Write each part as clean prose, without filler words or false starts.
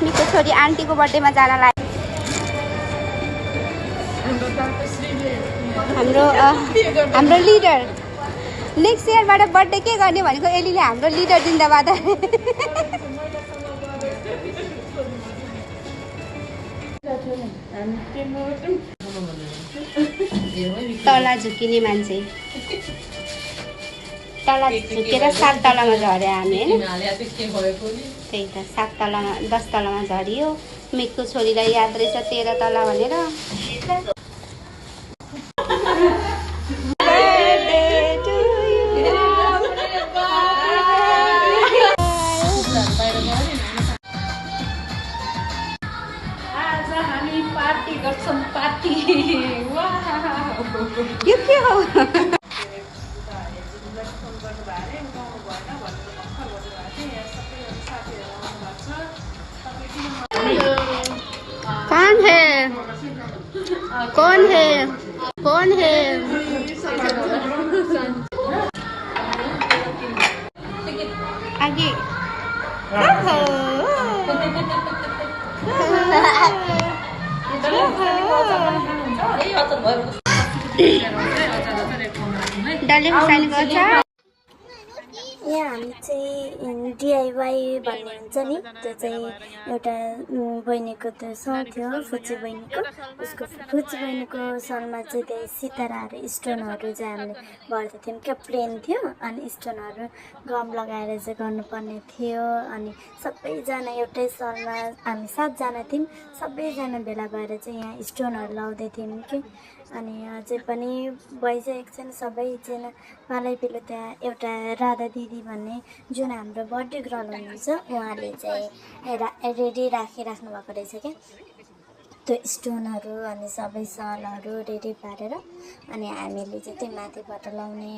मिको छोरी आन्टीको बर्थडेमा जान लाग्यो। हाम्रो लिडर नेक्स्ट इयरबाट बर्थडे के गर्ने भनेको एलीले हाम्रो लिडर जिन्दाबाद। तला झुकिने मान्छे तला झुकेर 7 तलामा झर्यो हामी हैन। त्यही त 7 तलामा 10 तलामा झरियो। मिकको छोरीलाई याद रहेछ 13 तला भनेर। पार्टी गर्छौं पार्टी। यो के हो? कौन है? कौन है? कौन है? आगे डाले खुर्सानी गर्छ। यहाँ हामी चाहिँ डिआइवाई भन्ने हुन्छ नि, त्यो चाहिँ एउटा बहिनीको त्यो सौक थियो, फुच्ची बहिनीको। उसको फुच्ची बहिनीको सनमा चाहिँ त्यही सिताराहरू स्टोनहरू चाहिँ हामीले भर्दै थियौँ क्या। प्लेन थियो अनि स्टोनहरू गम लगाएर चाहिँ गर्नुपर्ने थियो। अनि सबैजना एउटै सनमा हामी 7 जना थियौँ। सबैजना भेला भएर चाहिँ यहाँ स्टोनहरू लाउँदै थियौँ कि। अनि अझै पनि भइसकेको छैन सबैजना पालैपिलो। त्यहाँ एउटा राधा दिदी भन्ने जुन हाम्रो बर्थडे गर्ल हुनुहुन्छ, उहाँले चाहिँ रेडी राखिराख्नु भएको रहेछ क्या त्यो स्टोनहरू अनि सबै सलहरू रेडी पारेर। अनि हामीले चाहिँ त्यो माथिबाट लाउने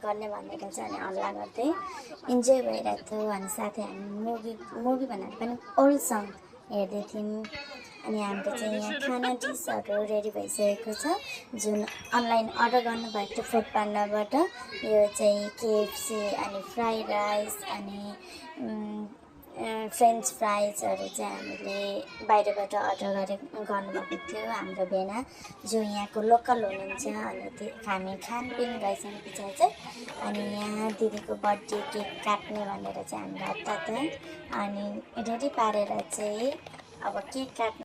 गर्ने भनेर चाहिँ अनि हल्ला गर्दै इन्जोय भइरहेको थियो। अनि साथै हामी मुभी भनेर पनि ओल्ड सङ हेर्दै थियौँ। अनि हाम्रो चाहिँ यहाँ खाना डिसहरू रेडी भइसकेको छ, जुन अनलाइन अर्डर गर्नुभएको थियो फुड पान्डाबाट। यो चाहिँ केएफसी अनि फ्राइड राइस अनि फ्रेन्च फ्राइजहरू चाहिँ हामीले बाहिरबाट अर्डर गर्नुभएको थियो हाम्रो भेना, जो यहाँको लोकल हुनुहुन्छ। अनि त्यो हामी खानपिन गइसके पछाडि चाहिँ अनि यहाँ दिदीको बर्थडे केक काट्ने भनेर चाहिँ हाम्रो हतार अनि रेडी पारेर चाहिँ अब केक काट्नु